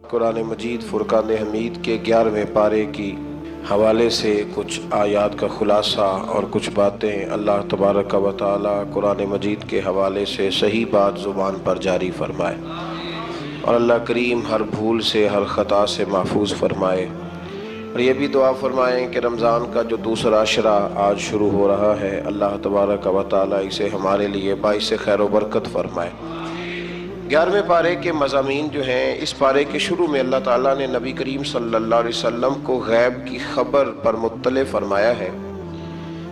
قرآن مجید فرقان حمید کے 11ویں پارے کی حوالے سے کچھ آیات کا خلاصہ اور کچھ باتیں اللہ تبارک و تعالی قرآن مجید کے حوالے سے صحیح بات زبان پر جاری فرمائے، اور اللہ کریم ہر بھول سے ہر خطا سے محفوظ فرمائے۔ اور یہ بھی دعا فرمائیں کہ رمضان کا جو دوسرا عشرہ آج شروع ہو رہا ہے، اللہ تبارک و تعالی اسے ہمارے لیے باعث خیر و برکت فرمائے۔ 11ویں پارے کے مضامین جو ہیں، اس پارے کے شروع میں اللہ تعالیٰ نے نبی کریم صلی اللہ علیہ وسلم کو غیب کی خبر پر مطلع فرمایا ہے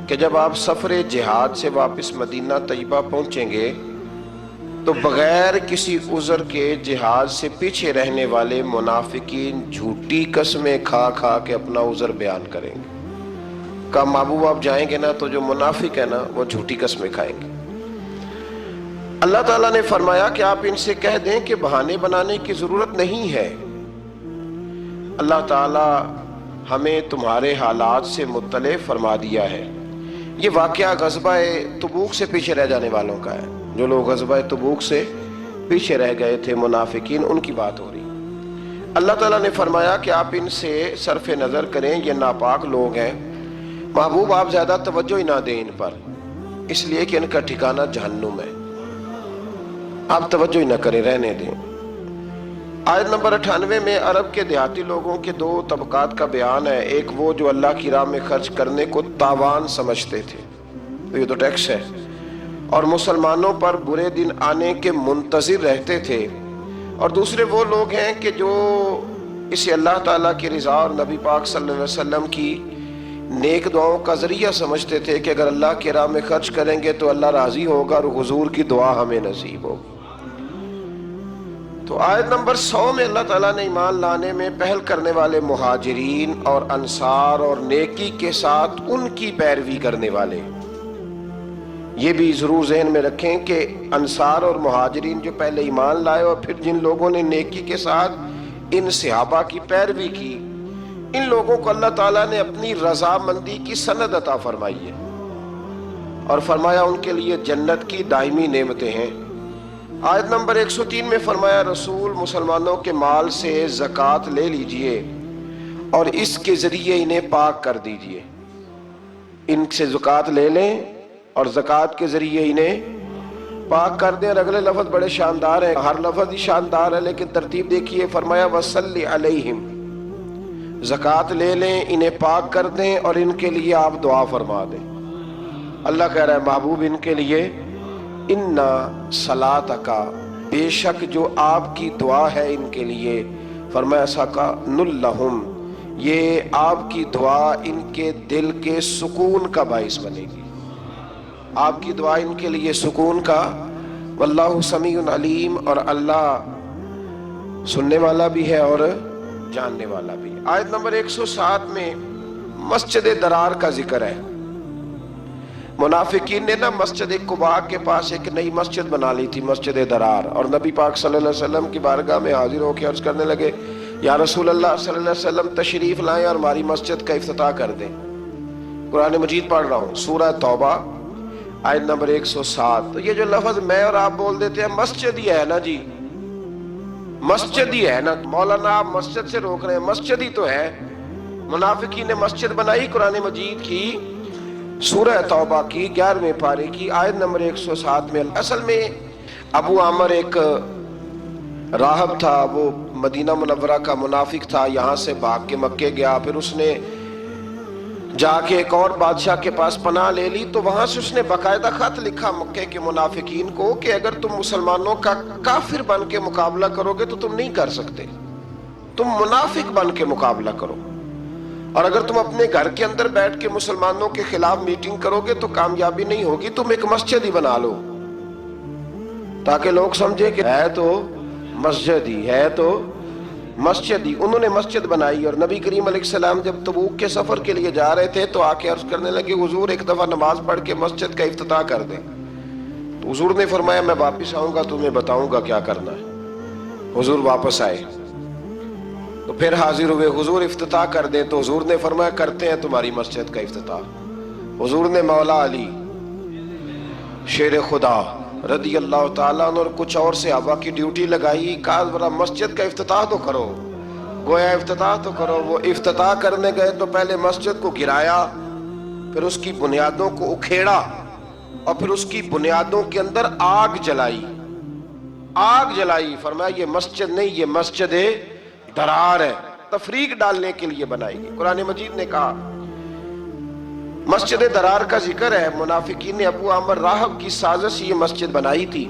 کہ جب آپ سفر جہاد سے واپس مدینہ طیبہ پہنچیں گے تو بغیر کسی عذر کے جہاد سے پیچھے رہنے والے منافقین جھوٹی قسمیں کھا کھا کے اپنا عذر بیان کریں گے۔ کہا محبوب آپ جائیں گے نا تو جو منافق ہے نا وہ جھوٹی قسمیں کھائیں گے۔ اللہ تعالیٰ نے فرمایا کہ آپ ان سے کہہ دیں کہ بہانے بنانے کی ضرورت نہیں ہے، اللہ تعالیٰ ہمیں تمہارے حالات سے مطلع فرما دیا ہے۔ یہ واقعہ غزوہ تبوک سے پیچھے رہ جانے والوں کا ہے، جو لوگ غزوہ تبوک سے پیچھے رہ گئے تھے منافقین، ان کی بات ہو رہی۔ اللہ تعالیٰ نے فرمایا کہ آپ ان سے صرف نظر کریں، یہ ناپاک لوگ ہیں، محبوب آپ زیادہ توجہ ہی نہ دیں ان پر، اس لیے کہ ان کا ٹھکانہ جہنم ہے، آپ توجہ ہی نہ کریں، رہنے دیں۔ آیت نمبر 98 میں عرب کے دیہاتی لوگوں کے دو طبقات کا بیان ہے۔ ایک وہ جو اللہ کی راہ میں خرچ کرنے کو تاوان سمجھتے تھے، تو یہ تو ٹیکس ہے، اور مسلمانوں پر برے دن آنے کے منتظر رہتے تھے، اور دوسرے وہ لوگ ہیں کہ جو اسے اللہ تعالیٰ کی رضا اور نبی پاک صلی اللہ علیہ وسلم کی نیک دعاؤں کا ذریعہ سمجھتے تھے کہ اگر اللہ کی راہ میں خرچ کریں گے تو اللہ راضی ہوگا اور حضور کی دعا ہمیں نصیب ہوگی۔ تو آیت نمبر 100 میں اللہ تعالیٰ نے ایمان لانے میں پہل کرنے والے مہاجرین اور انصار اور نیکی کے ساتھ ان کی پیروی کرنے والے، یہ بھی ضرور ذہن میں رکھیں کہ انصار اور مہاجرین جو پہلے ایمان لائے اور پھر جن لوگوں نے نیکی کے ساتھ ان صحابہ کی پیروی کی، ان لوگوں کو اللہ تعالیٰ نے اپنی رضامندی کی سند عطا فرمائی ہے، اور فرمایا ان کے لیے جنت کی دائمی نعمتیں ہیں۔ آیت نمبر 103 میں فرمایا رسول مسلمانوں کے مال سے زکوٰۃ لے لیجئے اور اس کے ذریعے انہیں پاک کر دیجئے۔ ان سے زکوٰۃ لے لیں اور زکوٰۃ کے ذریعے انہیں پاک کر دیں۔ اور اگلے لفظ بڑے شاندار ہیں، ہر لفظ ہی شاندار ہے لیکن ترتیب دیکھیے، فرمایا وَصَلِّ عَلَيْهِمْ، زکوٰۃ لے لیں، انہیں پاک کر دیں اور ان کے لیے آپ دعا فرما دیں۔ اللہ کہہ رہا ہے محبوب ان کے لیے اِنَّا صَلَاتَكَ، بے شک جو آپ کی دعا ہے ان کے لیے، فرمایا سَكَنٌ لَّهُمْ، یہ آپ کی دعا ان کے دل کے سکون کا باعث بنے گی، آپ کی دعا ان کے لیے سکون کا۔ واللہ سمیع علیم، اور اللہ سننے والا بھی ہے اور جاننے والا بھی ہے۔ آیت نمبر 107 میں مسجد درار کا ذکر ہے۔ منافقین نے نا مسجد قباء کے پاس ایک نئی مسجد بنا لی تھی، مسجد درار، اور نبی پاک صلی اللہ علیہ وسلم کی بارگاہ میں حاضر ہو کے عرض کرنے لگے یا رسول اللہ صلی اللہ علیہ وسلم تشریف لائیں اور ہماری مسجد کا افتتاح کر دیں۔ قرآن مجید پڑھ رہا ہوں، سورہ توبہ آیت نمبر 107۔ تو یہ جو لفظ میں اور آپ بول دیتے ہیں مسجد ہی ہے نا جی، مسجد ہی ہے نا، مولانا آپ مسجد سے روک رہے ہیں، مسجد ہی تو ہے۔ منافقین نے مسجد بنائی قرآن مجید کی سورہ توبہ کی 11ویں پارے کی آیت نمبر 107 میں۔ اصل میں ابو عامر ایک راہب تھا، وہ مدینہ منورہ کا منافق تھا، یہاں سے بھاگ کے مکے گیا، پھر اس نے جا کے ایک اور بادشاہ کے پاس پناہ لے لی، تو وہاں سے اس نے باقاعدہ خط لکھا مکے کے منافقین کو کہ اگر تم مسلمانوں کا کافر بن کے مقابلہ کرو گے تو تم نہیں کر سکتے، تم منافق بن کے مقابلہ کرو، اور اگر تم اپنے گھر کے اندر بیٹھ کے مسلمانوں کے خلاف میٹنگ کرو گے تو کامیابی نہیں ہوگی، تم ایک مسجد ہی بنا لو تاکہ لوگ سمجھے کہ ہے تو مسجد ہی ہے، تو مسجد ہی۔ انہوں نے مسجد بنائی، اور نبی کریم علیہ السلام جب تبوک کے سفر کے لیے جا رہے تھے تو آ کے عرض کرنے لگے حضور ایک دفعہ نماز پڑھ کے مسجد کا افتتاح کر دیں۔ تو حضور نے فرمایا میں واپس آؤں گا تمہیں بتاؤں گا کیا کرنا ہے۔ حضور واپس آئے تو پھر حاضر ہوئے، حضور افتتاح کر دیں، تو حضور نے فرمایا کرتے ہیں تمہاری مسجد کا افتتاح۔ حضور نے مولا علی شیر خدا رضی اللہ تعالیٰ عنہ اور کچھ اور صحابہ کی ڈیوٹی لگائی، کہا ذرا مسجد کا افتتاح تو کرو، گویا افتتاح تو کرو۔ وہ افتتاح کرنے گئے تو پہلے مسجد کو گرایا، پھر اس کی بنیادوں کو اکھیڑا، اور پھر اس کی بنیادوں کے اندر آگ جلائی، آگ جلائی۔ فرمایا یہ مسجد نہیں، یہ مسجد درار ہے، تفریق ڈالنے کے لیے بنائی گئی۔ قرآن مجید نے کہا، مسجد درار کا ذکر ہے، منافقین نے ابو عامر راہب کی سازش یہ مسجد بنائی تھی،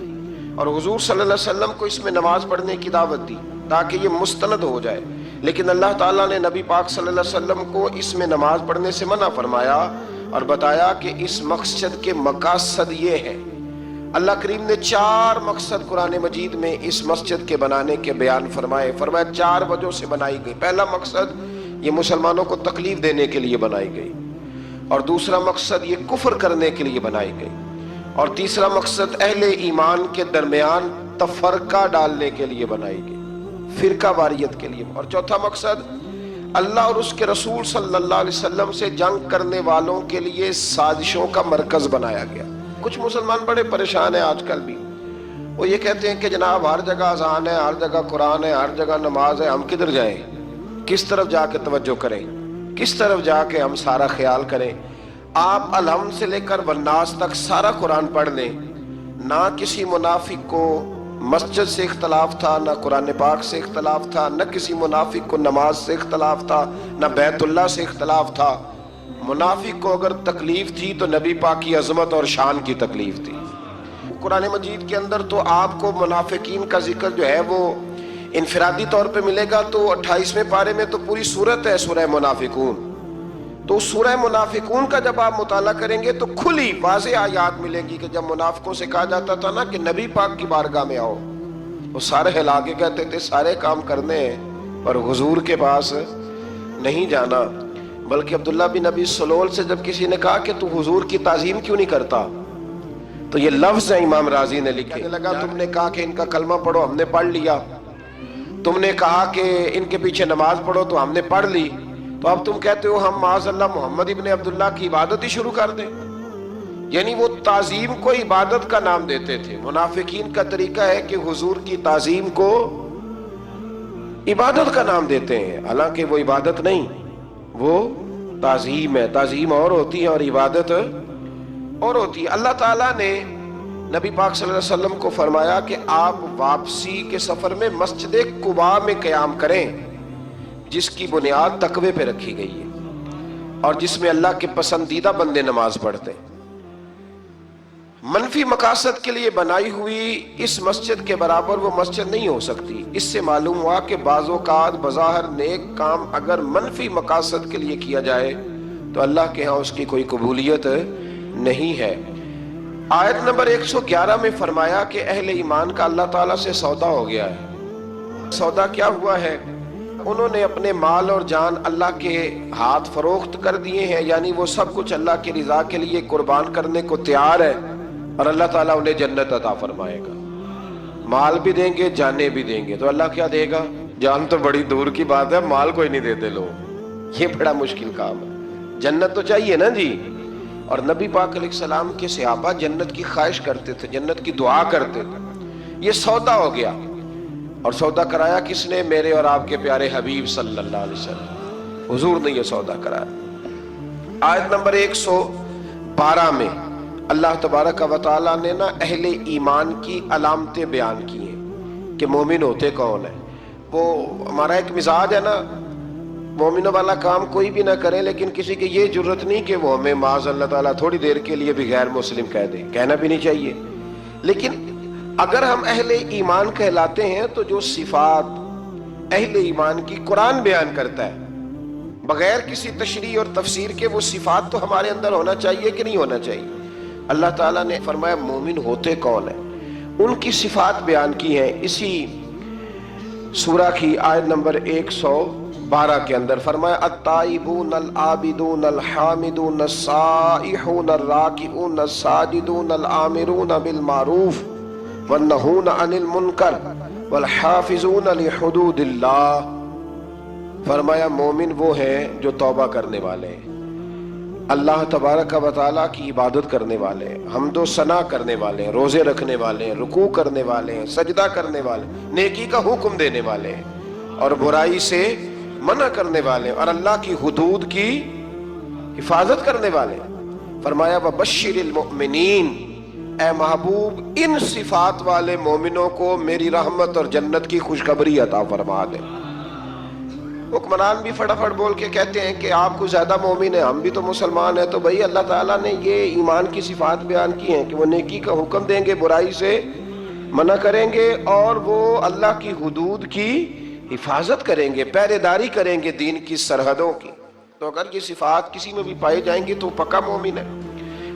اور حضور صلی اللہ علیہ وسلم کو اس میں نماز پڑھنے کی دعوت دی تاکہ یہ مستند ہو جائے، لیکن اللہ تعالیٰ نے نبی پاک صلی اللہ علیہ وسلم کو اس میں نماز پڑھنے سے منع فرمایا اور بتایا کہ اس مقصد کے مقاصد یہ ہے۔ اللہ کریم نے 4 مقصد قرآن مجید میں اس مسجد کے بنانے کے بیان فرمائے۔ فرمایا 4 وجہ سے بنائی گئی۔ پہلا مقصد یہ مسلمانوں کو تکلیف دینے کے لیے بنائی گئی، اور دوسرا مقصد یہ کفر کرنے کے لیے بنائی گئی، اور تیسرا مقصد اہل ایمان کے درمیان تفرقہ ڈالنے کے لیے بنائی گئی، فرقہ واریت کے لیے، اور چوتھا مقصد اللہ اور اس کے رسول صلی اللہ علیہ وسلم سے جنگ کرنے والوں کے لیے سازشوں کا مرکز بنایا گیا۔ کچھ مسلمان بڑے پریشان ہیں آج کل بھی، وہ یہ کہتے ہیں کہ جناب ہر جگہ اذان ہے، ہر جگہ قرآن ہے، ہر جگہ نماز ہے، ہم کدھر جائیں، کس طرف جا کے توجہ کریں، کس طرف جا کے ہم سارا خیال کریں۔ آپ الحمد سے لے کر والناس تک سارا قرآن پڑھ لیں، نہ کسی منافق کو مسجد سے اختلاف تھا، نہ قرآن پاک سے اختلاف تھا، نہ کسی منافق کو نماز سے اختلاف تھا، نہ بیت اللہ سے اختلاف تھا۔ منافق کو اگر تکلیف تھی تو نبی پاک کی عظمت اور شان کی تکلیف تھی۔ قرآن مجید کے اندر تو آپ کو منافقین کا ذکر جو ہے وہ انفرادی طور پہ ملے گا، تو 28ویں پارے میں تو پوری سورت ہے سورہ منافقون۔ تو سورہ منافقون کا جب آپ مطالعہ کریں گے تو کھلی واضح آیات ملے گی کہ جب منافقوں سے کہا جاتا تھا نا کہ نبی پاک کی بارگاہ میں آؤ، وہ سارے ہلا کے کہتے تھے سارے کام کرنے ہیں پر حضور کے پاس نہیں جانا۔ بلکہ عبداللہ بن ابی سلول سے جب کسی نے کہا کہ تو حضور کی تعظیم کیوں نہیں کرتا، تو یہ لفظ ہے امام رازی نے لکھے، لگا تم نے کہا کہ ان کا کلمہ پڑھو، ہم نے پڑھ لیا، تم نے کہا کہ ان کے پیچھے نماز پڑھو تو ہم نے پڑھ لی، تو اب تم کہتے ہو ہم معاذ اللہ محمد ابن عبداللہ کی عبادت ہی شروع کر دیں۔ یعنی وہ تعظیم کو عبادت کا نام دیتے تھے۔ منافقین کا طریقہ ہے کہ حضور کی تعظیم کو عبادت کا نام دیتے ہیں، حالانکہ وہ عبادت نہیں، وہ تعظیم ہے۔ تعظیم اور ہوتی ہے اور عبادت اور ہوتی ہے۔ اللہ تعالیٰ نے نبی پاک صلی اللہ علیہ وسلم کو فرمایا کہ آپ واپسی کے سفر میں مسجد قباء میں قیام کریں، جس کی بنیاد تقوی پہ رکھی گئی ہے اور جس میں اللہ کے پسندیدہ بندے نماز پڑھتے ہیں۔ منفی مقاصد کے لیے بنائی ہوئی اس مسجد کے برابر وہ مسجد نہیں ہو سکتی۔ اس سے معلوم ہوا کہ بعض اوقات بظاہر نیک کام اگر منفی مقاصد کے لیے کیا جائے تو اللہ کے ہاں اس کی کوئی قبولیت نہیں ہے۔ آیت نمبر 111 میں فرمایا کہ اہل ایمان کا اللہ تعالیٰ سے سودا ہو گیا ہے۔ سودا کیا ہوا ہے؟ انہوں نے اپنے مال اور جان اللہ کے ہاتھ فروخت کر دیے ہیں، یعنی وہ سب کچھ اللہ کی رضا کے لیے قربان کرنے کو تیار ہے، اور اللہ تعالیٰ انہیں جنت عطا فرمائے گا۔ مال بھی دیں گے، جانیں بھی دیں گے، تو اللہ کیا دے گا؟ جان تو بڑی دور کی بات ہے، مال کوئی نہیں دیتے لوگ، یہ بڑا مشکل کام ہے۔ جنت تو چاہیے نا جی۔ اور نبی پاک علیہ السلام کے صحابہ جنت کی خواہش کرتے تھے، جنت کی دعا کرتے تھے۔ یہ سودا ہو گیا، اور سودا کرایا کس نے؟ میرے اور آپ کے پیارے حبیب صلی اللہ علیہ وسلم، حضور نے یہ سودا کرایا۔ آیت نمبر 112 میں اللہ تبارک و تعالیٰ نے نا اہل ایمان کی علامتیں بیان کی ہیں کہ مومن ہوتے کون ہیں۔ وہ ہمارا ایک مزاج ہے نا، مومنوں والا کام کوئی بھی نہ کرے، لیکن کسی کی یہ جرت نہیں کہ وہ ہمیں معاذ اللہ تعالیٰ تھوڑی دیر کے لیے بھی غیر مسلم کہہ دے، کہنا بھی نہیں چاہیے۔ لیکن اگر ہم اہل ایمان کہلاتے ہیں تو جو صفات اہل ایمان کی قرآن بیان کرتا ہے بغیر کسی تشریح اور تفسیر کے، وہ صفات تو ہمارے اندر ہونا چاہیے کہ نہیں ہونا چاہیے۔ اللہ تعالیٰ نے فرمایا مومن ہوتے کون ہیں، ان کی صفات بیان کی ہیں اسی سورہ کی آیت نمبر 112 کے اندر۔ فرمایا التائبون العابدون الحامدون السائحون الراکعون الساجدون الآمرون بالمعروف والنہون عن المنکر والحافظون لحدود اللہ۔ فرمایا مومن وہ ہیں جو توبہ کرنے والے ہیں، اللہ تبارک و تعالیٰ کی عبادت کرنے والے ہیں، حمد و ثنا کرنے والے ہیں، روزے رکھنے والے ہیں، رکوع کرنے والے ہیں، سجدہ کرنے والے ہیں، نیکی کا حکم دینے والے ہیں اور برائی سے منع کرنے والے ہیں اور اللہ کی حدود کی حفاظت کرنے والے ہیں۔ فرمایا وَبَشِّرِ الْمُؤْمِنِينَ، اے محبوب ان صفات والے مومنوں کو میری رحمت اور جنت کی خوشخبری عطا فرما دے۔ حکمران بھی فٹافٹ بول کے کہتے ہیں کہ آپ کو زیادہ مومن ہیں، ہم بھی تو مسلمان ہیں، تو بھئی اللہ تعالیٰ نے یہ ایمان کی صفات بیان کی ہیں کہ وہ نیکی کا حکم دیں گے، برائی سے منع کریں گے اور وہ اللہ کی حدود کی حفاظت کریں گے، پہرے داری کریں گے دین کی سرحدوں کی۔ تو اگر یہ صفات کسی میں بھی پائی جائیں گی تو پکا مومن ہے،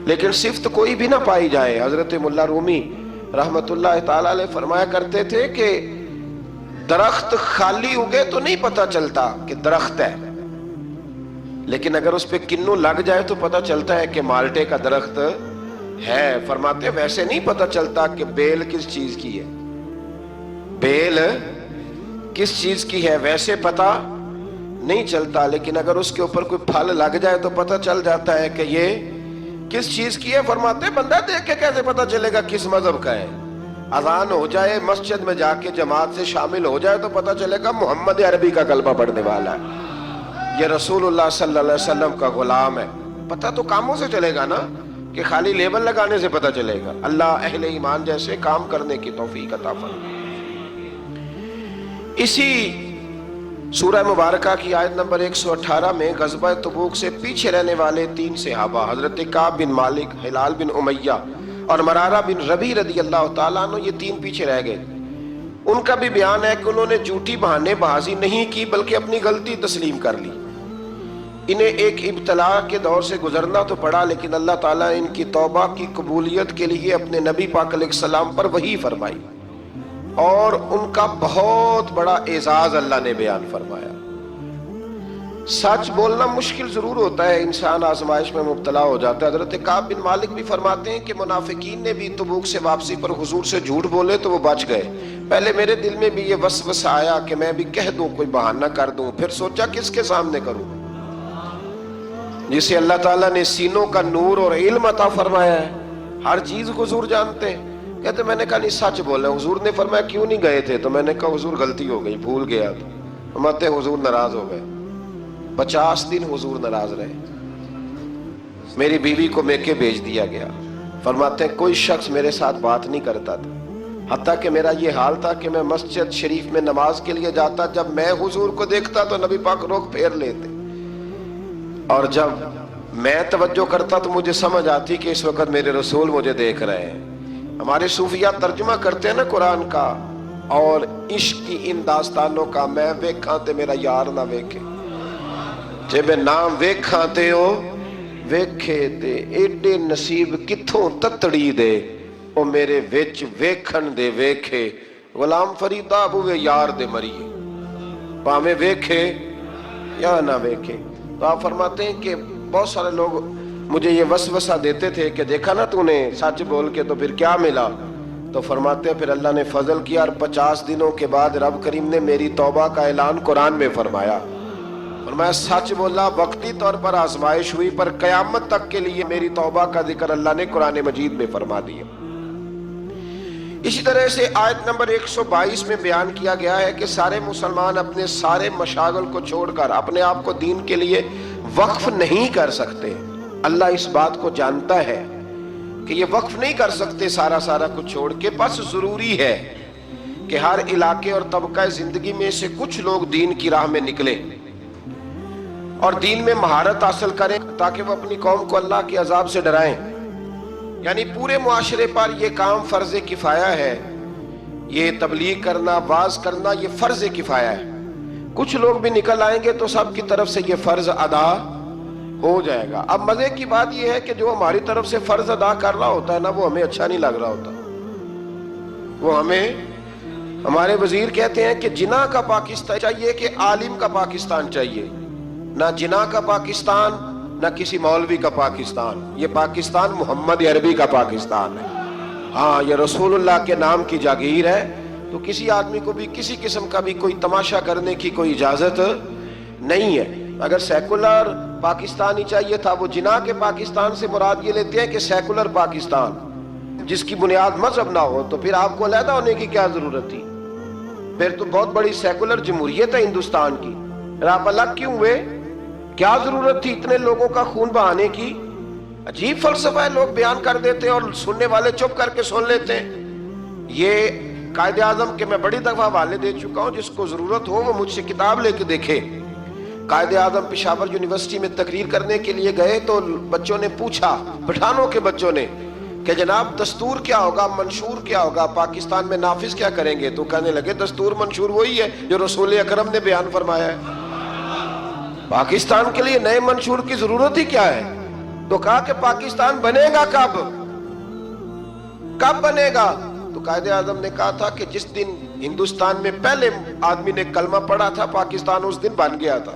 لیکن صفت کوئی بھی نہ پائی جائے۔ حضرت مولا رومی رحمت اللہ تعالیٰ علیہ فرمایا کرتے تھے کہ درخت خالی اگے تو نہیں پتہ چلتا کہ درخت ہے، لیکن اگر اس پہ کنو لگ جائے تو پتہ چلتا ہے کہ مالٹے کا درخت ہے۔ فرماتے ہیں ویسے نہیں پتہ چلتا کہ بیل کس چیز کی ہے، بیل کس چیز کی ہے ویسے پتہ نہیں چلتا، لیکن اگر اس کے اوپر کوئی پھل لگ جائے تو پتہ چل جاتا ہے کہ یہ کس چیز کی ہے۔ فرماتے ہیں بندہ دیکھ کے کیسے پتہ چلے گا کس مذہب کا ہے؟ اذان ہو جائے، مسجد میں جا کے جماعت سے شامل ہو جائے تو پتہ چلے گا محمد عربی کا کلمہ پڑھنے والا ہے، یہ رسول اللہ صلی اللہ علیہ وسلم کا غلام ہے۔ پتہ تو کاموں سے چلے گا نا، کہ خالی لیبل لگانے سے پتہ چلے گا۔ اللہ اہل ایمان جیسے کام کرنے کی توفیق عطا فرمائے۔ اسی سورہ مبارکہ کی آیت نمبر 118 میں غزوہ تبوک سے پیچھے رہنے والے 3 صحابہ حضرت کعب بن مالک، ہلال بن امیہ اور مرارہ بن ربیع رضی اللہ تعالیٰ عنہ، یہ 3 پیچھے رہ گئے۔ ان کا بھی بیان ہے کہ انہوں نے جھوٹی بہانے بازی نہیں کی بلکہ اپنی غلطی تسلیم کر لی۔ انہیں ایک ابتلا کے دور سے گزرنا تو پڑا، لیکن اللہ تعالیٰ نے ان کی توبہ کی قبولیت کے لیے اپنے نبی پاک علیہ السلام پر وحی فرمائی اور ان کا بہت بڑا اعزاز اللہ نے بیان فرمایا۔ سچ بولنا مشکل ضرور ہوتا ہے، انسان آزمائش میں مبتلا ہو جاتا ہے۔ حضرت کعب بن مالک بھی فرماتے ہیں کہ منافقین نے بھی تبوک سے واپسی پر حضور سے جھوٹ بولے تو وہ بچ گئے۔ پہلے میرے دل میں بھی یہ وسوسہ آیا کہ میں بھی کہہ دوں، کوئی بہانہ کر دوں، پھر سوچا کس کے سامنے کروں؟ جسے اللہ تعالیٰ نے سینوں کا نور اور علم عطا فرمایا ہے، ہر چیز حضور جانتے ہیں۔ کہتے میں نے کہا نہیں سچ بول رہے ہیں۔ حضور نے فرمایا کیوں نہیں گئے تھے؟ تو میں نے کہا حضور غلطی ہو گئی، بھول گیا تھا۔ فرماتے حضور ناراض ہو گئے، 50 دن حضور ناراض رہے، میری بیوی کو میکے بھیج دیا گیا۔ فرماتے ہیں کوئی شخص میرے ساتھ بات نہیں کرتا تھا، حتیٰ کہ میرا یہ حال تھا کہ میں مسجد شریف میں نماز کے لیے جاتا، جب میں حضور کو دیکھتا تو نبی پاک رخ پھیر لیتے، اور جب میں توجہ کرتا تو مجھے سمجھ آتی کہ اس وقت میرے رسول مجھے دیکھ رہے ہیں۔ ہمارے صوفیہ ترجمہ کرتے ہیں نا قرآن کا اور عشق کی ان داستانوں کا، میں ویکھاں تے میرا یار نہ ویکھے، جے میں نام ویکھاں تے او ویکھے تے ایڈے نصیب کتھوں تتڑی دے او میرے وچ ویکھن دے ویکھے، غلام فریدہ بوے یار دے مریے، پاویں ویکھے یا نہ ویکھے۔ تو آپ فرماتے ہیں کہ بہت سارے لوگ مجھے یہ وسوسہ دیتے تھے کہ دیکھا نا تو نے سچ بول کے تو پھر کیا ملا؟ تو فرماتے ہیں پھر اللہ نے فضل کیا اور 50 دنوں کے بعد رب کریم نے میری توبہ کا اعلان قرآن میں فرمایا۔ فرمایا سچ بولا، وقتی طور پر آزمائش ہوئی، پر قیامت تک کے لیے میری توبہ کا ذکر اللہ نے قرآن مجید میں فرما دیا۔ اسی طرح سے آیت نمبر 122 میں بیان کیا گیا ہے کہ سارے مسلمان اپنے سارے مشاغل کو چھوڑ کر اپنے آپ کو دین کے لیے وقف نہیں کر سکتے۔ اللہ اس بات کو جانتا ہے کہ یہ وقف نہیں کر سکتے سارا کچھ چھوڑ کے، بس ضروری ہے کہ ہر علاقے اور طبقہ زندگی میں سے کچھ لوگ دین کی راہ میں نکلے اور دین میں مہارت حاصل کریں تاکہ وہ اپنی قوم کو اللہ کے عذاب سے ڈرائیں۔ یعنی پورے معاشرے پر یہ کام فرض کفایہ ہے، یہ تبلیغ کرنا، واعظ کرنا، یہ فرض کفایہ ہے۔ کچھ لوگ بھی نکل آئیں گے تو سب کی طرف سے یہ فرض ادا ہو جائے گا۔ اب مزے کی بات یہ ہے کہ جو ہماری طرف سے فرض ادا کر رہا ہوتا ہے نا، وہ ہمیں اچھا نہیں لگ رہا ہوتا۔ وہ ہمارے وزیر کہتے ہیں کہ جناح کا پاکستان چاہیے کہ عالم کا پاکستان چاہیے، نہ جناح کا پاکستان نہ کسی مولوی کا پاکستان، یہ پاکستان محمد عربی کا پاکستان ہے۔ ہاں یہ رسول اللہ کے نام کی جاگیر ہے، تو کسی آدمی کو بھی کسی قسم کا بھی کوئی تماشا کرنے کی کوئی اجازت نہیں ہے۔ اگر سیکولر پاکستان ہی چاہیے تھا. وہ جناح کے پاکستان سے مراد یہ لیتے ہیں کہ سیکولر پاکستان جس کی بنیاد مذہب نہ ہو. تو پھر آپ کو علیحدہ ہونے کی کیا ضرورت تھی؟ پھر تو بہت بڑی سیکولر جمہوریت ہے ہندوستان کی. آپ الگ کیوں ہوئے؟ کیا ضرورت تھی اتنے لوگوں کا خون بہانے کی؟ عجیب فلسفہ ہے، لوگ بیان کر دیتے ہیں اور سننے والے چپ کر کے سن لیتے ہیں. یہ قائد اعظم کے میں بڑی دفعہ حوالے دے چکا ہوں، جس کو ضرورت ہو وہ مجھ سے کتاب لے کے دیکھے. قائد اعظم پشاور یونیورسٹی میں تقریر کرنے کے لیے گئے تو بچوں نے پوچھا، پٹھانوں کے بچوں نے، کہ جناب دستور کیا ہوگا، منشور کیا ہوگا، پاکستان میں نافذ کیا کریں گے؟ تو کہنے لگے دستور منشور وہی ہے جو رسول اکرم نے بیان فرمایا ہے. پاکستان کے لیے نئے منشور کی ضرورت ہی کیا ہے؟ تو کہا کہ پاکستان بنے گا کب بنے گا؟ تو قائد اعظم نے کہا تھا کہ جس دن ہندوستان میں پہلے آدمی نے کلمہ پڑھا تھا پاکستان اس دن بن گیا تھا.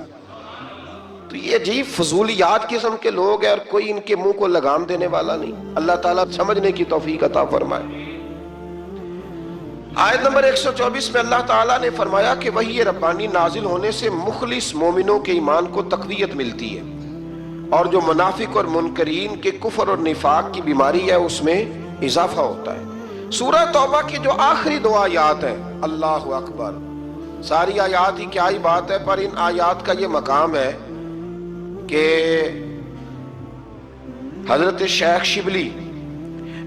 تو یہ عجیب فضولیات قسم کے لوگ ہیں اور کوئی ان کے منہ کو لگام دینے والا نہیں. اللہ تعالیٰ سمجھنے کی توفیق عطا فرمائے. آیت نمبر 124 میں اللہ تعالیٰ نے فرمایا کہ وحی ربانی نازل ہونے سے مخلص مومنوں کے ایمان کو تقویت ملتی ہے اور جو منافق اور منکرین کے کفر اور نفاق کی بیماری ہے اس میں اضافہ ہوتا ہے. سورہ توبہ کی جو آخری دو آیات ہیں، اللہ اکبر، ساری آیات ہی کیا ہی بات ہے، پر ان آیات کا یہ مقام ہے کہ حضرت شیخ شبلی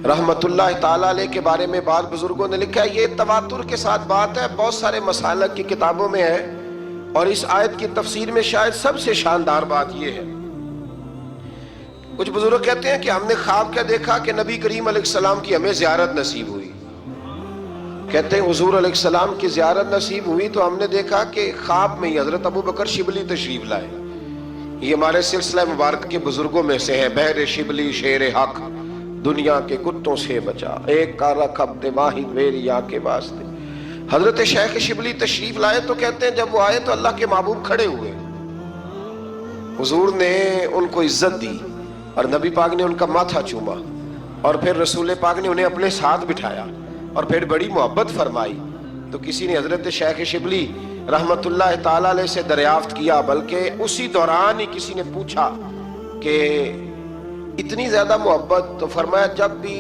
رحمت اللہ تعالیٰ علیہ کے بارے میں بعض بزرگوں نے لکھا ہے، یہ تواتر کے ساتھ بات ہے، بہت سارے مسالک کی کتابوں میں ہے، اور اس آیت کی تفسیر میں شاید سب سے شاندار بات یہ ہے. کچھ بزرگ کہتے ہیں کہ ہم نے خواب کیا دیکھا کہ نبی کریم علیہ السلام کی ہمیں زیارت نصیب ہوئی. کہتے ہیں حضور علیہ السلام کی زیارت نصیب ہوئی تو ہم نے دیکھا کہ خواب میں ہی حضرت ابو بکر شبلی تشریف لائے. یہ ہمارے سلسلہ مبارک کے بزرگوں میں سے ہے. بحر شبلی شیر حق دنیا کے کتوں سے بچا، ایک کا رکھ عبد واحد میری آ کے واسطے. حضرت شیخ شبلی تشریف لائے تو کہتے ہیں جب وہ آئے تو اللہ کے محبوب کھڑے ہوئے. حضور نے ان کو عزت دی اور نبی پاک نے ان کا ماتھا چوما اور پھر رسول پاک نے انہیں اپنے ساتھ بٹھایا اور پھر بڑی محبت فرمائی. تو کسی نے حضرت شیخ شبلی رحمت اللہ تعالیٰ علیہ سے دریافت کیا، بلکہ اسی دوران ہی کسی نے پوچھا کہ اتنی زیادہ محبت؟ تو فرمایا جب بھی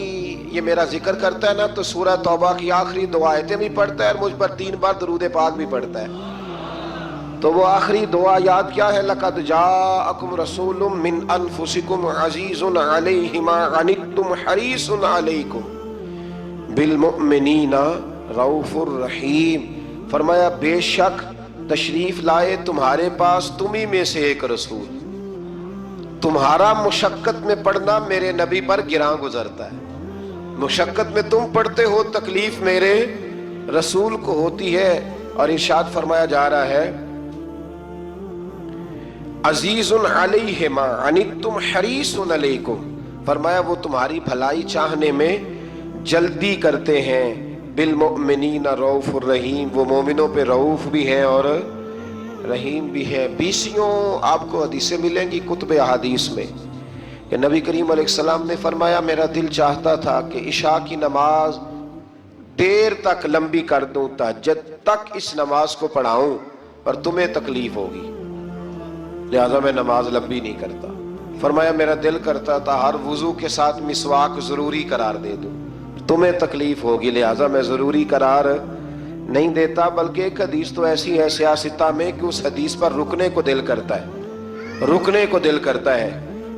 یہ میرا ذکر کرتا ہے نا تو سورہ توبہ کی آخری دو آیتیں بھی پڑھتا ہے اور مجھ پر 3 بار درود پاک بھی پڑھتا ہے. تو وہ آخری دو آیات کیا ہے؟ لَقَدْ جَاءَكُمْ رَسُولٌ مِّنْ أَنفُسِكُمْ عَزِيزٌ عَلَيْهِ مَا عَنِتُّمْ حَرِيصٌ عَلَيْكُمْ بِالْمُؤْمِنِينَ رَءُوفٌ رَحِيمٌ. فرمایا بے شک تشریف لائے تمہارے پاس تمہیں میں سے ایک رسول، تمہارا مشقت میں پڑھنا میرے نبی پر گراں گزرتا ہے. مشقت میں تم پڑھتے ہو، تکلیف میرے رسول کو ہوتی ہے. اور ارشاد فرمایا جا رہا ہے عزیز علیہ ما عنتم حریص علیکم. فرمایا وہ تمہاری بھلائی چاہنے میں جلدی کرتے ہیں. بالمؤمنین رؤوف الرحیم، وہ مومنوں پہ رؤوف بھی ہے اور رحیم بھی ہے. 20 آپ کو حدیثیں ملیں گی کتب احادیث میں کہ نبی کریم علیہ السلام نے فرمایا میرا دل چاہتا تھا کہ عشاء کی نماز دیر تک لمبی کر دوں، تہجد تک اس نماز کو پڑھاؤں، پر تمہیں تکلیف ہوگی لہذا میں نماز لمبی نہیں کرتا. فرمایا میرا دل کرتا تھا ہر وضو کے ساتھ مسواک ضروری قرار دے دوں، تمہیں تکلیف ہوگی لہذا میں ضروری قرار نہیں دیتا. بلکہ ایک حدیث تو ایسی ہے سیاستہ میں کہ اس حدیث پر رکنے کو دل کرتا ہے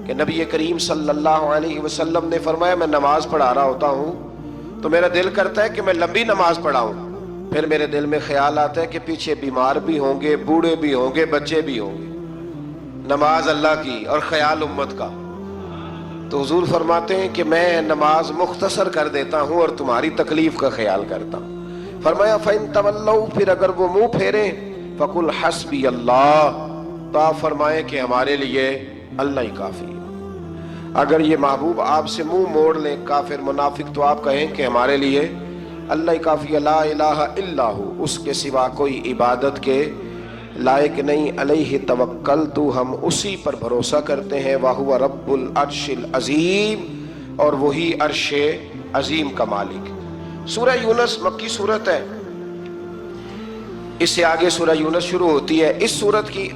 کہ نبی کریم صلی اللہ علیہ وسلم نے فرمایا میں نماز پڑھا رہا ہوتا ہوں تو میرا دل کرتا ہے کہ میں لمبی نماز پڑھاؤں، پھر میرے دل میں خیال آتا ہے کہ پیچھے بیمار بھی ہوں گے، بوڑھے بھی ہوں گے، بچے بھی ہوں گے. نماز اللہ کی اور خیال امت کا. تو حضور فرماتے ہیں کہ میں نماز مختصر کر دیتا ہوں اور تمہاری تکلیف کا خیال کرتا ہوں. فرمایا فَإِن تَوَلَّوْا، پھر اگر وہ منہ پھیریں فَقُلْ حَسْبِيَ اللَّهُ، تو آپ فرمائیں کہ ہمارے لیے اللہ ہی کافی ہے. اگر یہ محبوب آپ سے منہ موڑ لیں کافر منافق تو آپ کہیں کہ ہمارے لیے اللہ ہی کافی ہے. لا الہ الا ہو، اس کے سوا کوئی عبادت کے لائق نہیں. علیہ توکلت، ہم اسی پر بھروسہ کرتے ہیں. وَهُوَ رَبُّ الْعَرْشِ الْعَظِيمِ، اور وہی عرش عظیم کا مالک. سورہ یونس مکی صورت ہے، اس سے آگے سورہ یونس شروع ہوتی ہے. اس صورت کی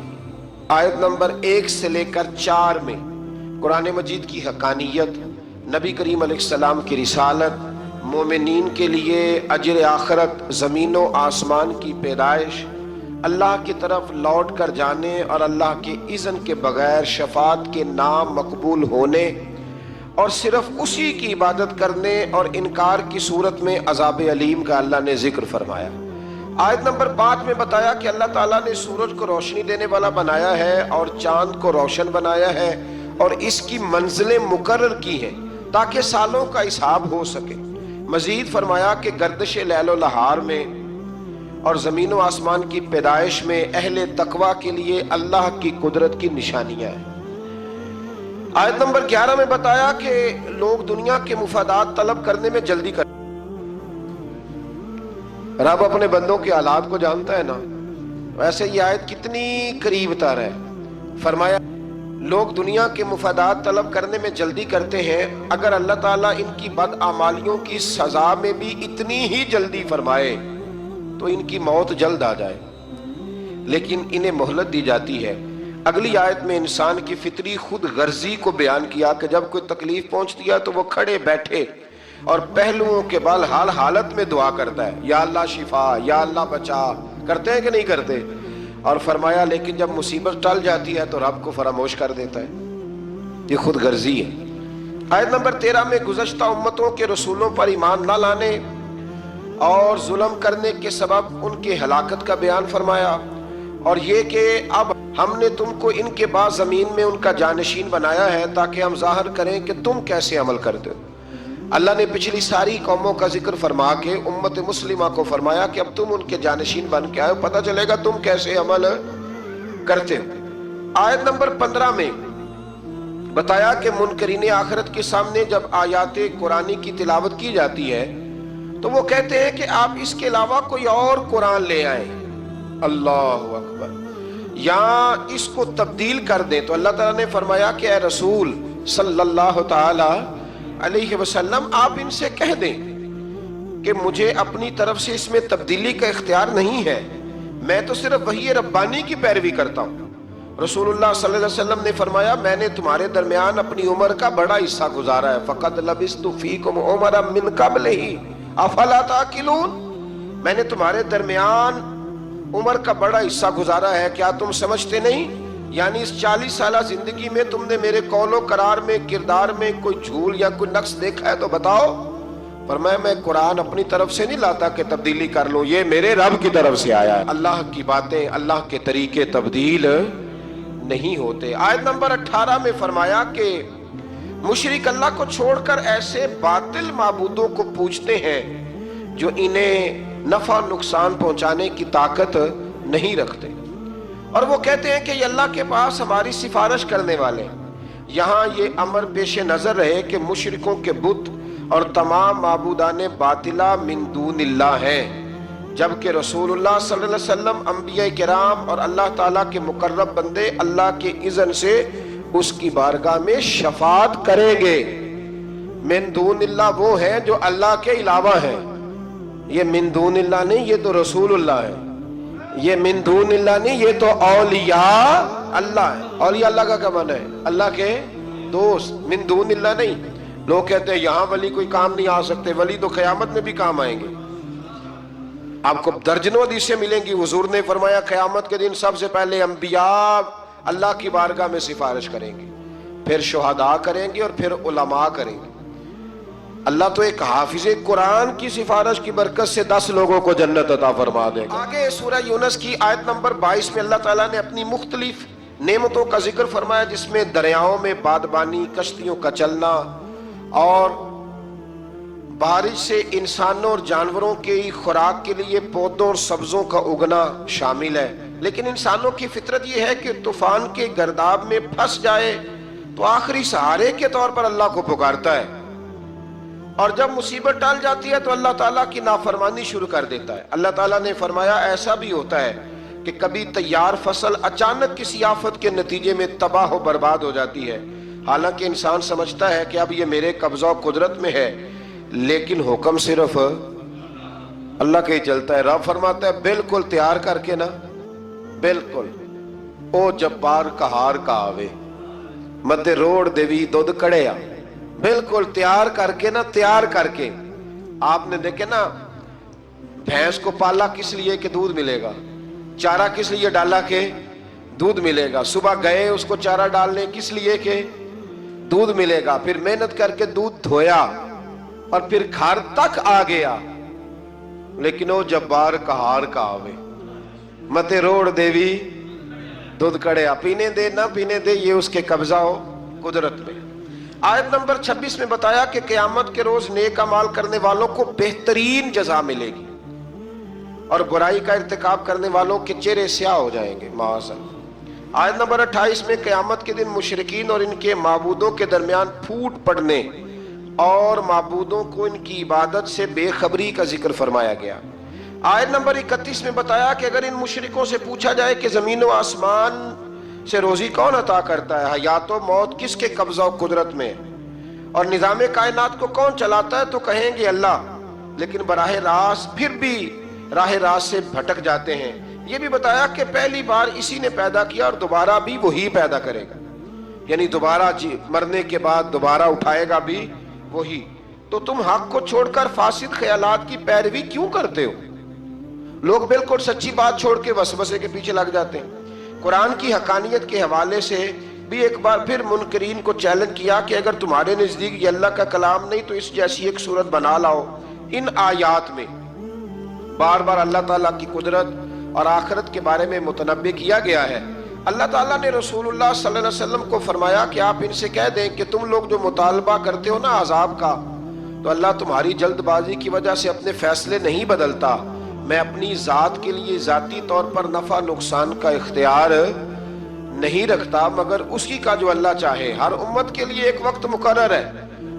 آیت نمبر 1 سے لے کر 4 میں قرآن مجید کی حقانیت، نبی کریم علیہ السلام کی رسالت، مومنین کے لیے اجر آخرت، زمین و آسمان کی پیدائش، اللہ کی طرف لوٹ کر جانے اور اللہ کے اذن کے بغیر شفاعت کے نام مقبول ہونے اور صرف اسی کی عبادت کرنے اور انکار کی صورت میں عذاب علیم کا اللہ نے ذکر فرمایا۔ آیت نمبر 5 میں بتایا کہ اللہ تعالیٰ نے سورج کو روشنی دینے والا بنایا ہے اور چاند کو روشن بنایا ہے اور اس کی منزلیں مقرر کی ہیں تاکہ سالوں کا حساب ہو سکے۔ مزید فرمایا کہ گردش لیل و نہار میں اور زمین و آسمان کی پیدائش میں اہل تقوی کے لیے اللہ کی قدرت کی نشانیاں ہیں۔ آیت نمبر 11 میں بتایا کہ لوگ دنیا کے مفادات طلب کرنے میں جلدی کرتے ہیں۔ رب اپنے بندوں کے حالات کو جانتا ہے نا، ویسے یہ آیت کتنی قریب تر ہے۔ فرمایا لوگ دنیا کے مفادات طلب کرنے میں جلدی کرتے ہیں، اگر اللہ تعالیٰ ان کی بدعمالیوں کی سزا میں بھی اتنی ہی جلدی فرمائے تو ان کی موت جلد آ جائے، لیکن انہیں مہلت دی جاتی ہے۔ اگلی آیت میں انسان کی فطری خود غرضی کو بیان کیا کہ جب کوئی تکلیف پہنچتی ہے تو وہ کھڑے بیٹھے اور پہلوؤں کے بال حالت میں دعا کرتا ہے، یا اللہ شفا، یا اللہ بچا، کرتے ہیں کہ نہیں کرتے؟ اور فرمایا لیکن جب مصیبت ٹل جاتی ہے تو رب کو فراموش کر دیتا ہے۔ یہ خود غرضی ہے۔ آیت نمبر 13 میں گزشتہ امتوں کے رسولوں پر ایمان نہ لانے اور ظلم کرنے کے سبب ان کے ہلاکت کا بیان فرمایا، اور یہ کہ اب ہم نے تم کو ان کے بعد زمین میں ان کا جانشین بنایا ہے تاکہ ہم ظاہر کریں کہ تم کیسے عمل کرتے ہو۔ اللہ نے پچھلی ساری قوموں کا ذکر فرما کے امت مسلمہ کو فرمایا کہ اب تم ان کے جانشین بن کے آئے، پتہ چلے گا تم کیسے عمل کرتے ہو۔ آیت نمبر 15 میں بتایا کہ منکرین آخرت کے سامنے جب آیات قرآنی کی تلاوت کی جاتی ہے تو وہ کہتے ہیں کہ آپ اس کے علاوہ کوئی اور قرآن لے آئیں، اللہ اکبر، یا اس کو تبدیل کر دیں۔ تو اللہ تعالیٰ نے فرمایا کہ اے رسول صلی اللہ تعالی علیہ وسلم آپ ان سے کہہ دیں کہ مجھے اپنی طرف سے اس میں تبدیلی کا اختیار نہیں ہے، میں تو صرف وحی ربانی کی پیروی کرتا ہوں۔ رسول اللہ صلی اللہ علیہ وسلم نے فرمایا میں نے تمہارے درمیان اپنی عمر کا بڑا حصہ گزارا ہے، فقد لبثت فیکم عمرا من قبلہ افلا تعقلون، میں نے تمہارے درمیان عمر کا بڑا حصہ گزارا ہے، کیا تم سمجھتے نہیں؟ یعنی اس 40 سالہ زندگی میں تم نے میرے قول و قرار میں، کردار میں کوئی جھول یا کوئی نقص دیکھا ہے تو بتاؤ۔ فرمایا میں قرآن اپنی طرف سے نہیں لاتا کہ تبدیلی کر لوں، یہ میرے رب کی طرف سے آیا ہے۔ اللہ کی باتیں، اللہ کے طریقے تبدیل نہیں ہوتے۔ آیت نمبر 18 میں فرمایا کہ مشرک اللہ کو چھوڑ کر ایسے باطل معبودوں کو پوجتے ہیں جو انہیں نفع نقصان پہنچانے کی طاقت نہیں رکھتے، اور وہ کہتے ہیں کہ یہ اللہ کے پاس ہماری سفارش کرنے والے ہیں۔ یہاں یہ امر پیش نظر رہے کہ مشرکوں کے بت اور تمام معبودان باطلہ من دون اللہ ہیں، جبکہ رسول اللہ صلی اللہ علیہ وسلم، انبیاء کرام اور اللہ تعالیٰ کے مقرب بندے اللہ کے اذن سے اس کی بارگاہ میں شفاعت کریں گے۔ من دون اللہ وہ ہیں جو اللہ کے علاوہ ہیں، یہ من دون اللہ نہیں، یہ تو رسول اللہ ہے، یہ من دون اللہ نہیں، یہ تو اولیاء اللہ ہے۔ اولیاء اللہ کا کیا معنی ہے؟ اللہ کے دوست، من دون اللہ نہیں۔ لوگ کہتے ہیں یہاں ولی کوئی کام نہیں آ سکتے، ولی تو قیامت میں بھی کام آئیں گے۔ آپ کو درجنوں حدیثیں ملیں گی، حضور نے فرمایا قیامت کے دن سب سے پہلے انبیاء اللہ کی بارگاہ میں سفارش کریں گے، پھر شہداء کریں گے اور پھر علماء کریں گے۔ اللہ تو ایک حافظ قرآن کی سفارش کی برکت سے 10 لوگوں کو جنت عطا فرما دے گا۔ آگے سورہ یونس کی آیت نمبر 22 میں اللہ تعالیٰ نے اپنی مختلف نعمتوں کا ذکر فرمایا، جس میں دریاؤں میں بادبانی، کشتیوں کا چلنا اور بارش سے انسانوں اور جانوروں کی خوراک کے لیے پودوں اور سبزوں کا اگنا شامل ہے۔ لیکن انسانوں کی فطرت یہ ہے کہ طوفان کے گرداب میں پھنس جائے تو آخری سہارے کے طور پر اللہ کو پکارتا ہے، اور جب مصیبت ٹال جاتی ہے تو اللہ تعالیٰ کی نافرمانی شروع کر دیتا ہے۔ اللہ تعالیٰ نے فرمایا ایسا بھی ہوتا ہے کہ کبھی تیار فصل اچانک کسی آفت کے نتیجے میں تباہ و برباد ہو جاتی ہے، حالانکہ انسان سمجھتا ہے کہ اب یہ میرے قبضہ و قدرت میں ہے، لیکن حکم صرف اللہ کے ہی چلتا ہے۔ رب فرماتا ہے بالکل تیار کر کے نا، بالکل او جبار کہار کا آوے مدے روڑ دیوی دودھ کڑیا. بالکل تیار کر کے نا، تیار کر کے. آپ نے دیکھے نا بھینس کو پالا کس لیے کہ دودھ ملے گا، چارہ کس لیے ڈالا کہ دودھ ملے گا. صبح گئے اس کو چارہ ڈالنے کس لیے کہ دودھ ملے گا. پھر محنت کر کے دودھ دھویا اور پھر گھر تک آ گیا. لیکن وہ جبار کہار کا آوے متے روڑ دیوی دودھ کڑیا. پینے دے نہ پینے دے یہ اس کے قبضہ ہو قدرت میں. آیت نمبر 26 میں بتایا کہ قیامت کے روز نیک اعمال کرنے والوں کو بہترین جزا ملے گی اور برائی کا ارتکاب کرنے والوں کے چہرے سیاہ ہو جائیں گے معاذ اللہ. آیت نمبر 28 میں قیامت کے دن مشرکین اور ان کے معبودوں کے درمیان پھوٹ پڑنے اور معبودوں کو ان کی عبادت سے بے خبری کا ذکر فرمایا گیا. آیت نمبر 31 میں بتایا کہ اگر ان مشرکوں سے پوچھا جائے کہ زمین و آسمان سے روزی کون عطا کرتا ہے، حیات و موت کس کے قبضہ و قدرت میں، اور نظام کائنات کو کون چلاتا ہے، تو کہیں گے اللہ. لیکن براہ راست پھر بھی راہ راست سے بھٹک جاتے ہیں. یہ بھی بتایا کہ پہلی بار اسی نے پیدا کیا اور دوبارہ بھی وہی پیدا کرے گا، یعنی دوبارہ مرنے کے بعد دوبارہ اٹھائے گا بھی وہی. تو تم حق کو چھوڑ کر فاسد خیالات کی پیروی کیوں کرتے ہو؟ لوگ بالکل سچی بات چھوڑ کے وسوسے کے پیچھے لگ جاتے ہیں. قرآن کی حقانیت کے حوالے سے بھی ایک بار پھر منکرین کو چیلنج کیا کہ اگر تمہارے نزدیک یہ اللہ کا کلام نہیں تو اس جیسی ایک صورت بنا لاؤ. ان آیات میں بار بار اللہ تعالیٰ کی قدرت اور آخرت کے بارے میں متنبع کیا گیا ہے. اللہ تعالیٰ نے رسول اللہ صلی اللہ علیہ وسلم کو فرمایا کہ آپ ان سے کہہ دیں کہ تم لوگ جو مطالبہ کرتے ہو نا عذاب کا، تو اللہ تمہاری جلد بازی کی وجہ سے اپنے فیصلے نہیں بدلتا. میں اپنی ذات کے لیے ذاتی طور پر نفع نقصان کا اختیار نہیں رکھتا مگر اسی کا جو اللہ چاہے. ہر امت کے لیے ایک وقت مقرر ہے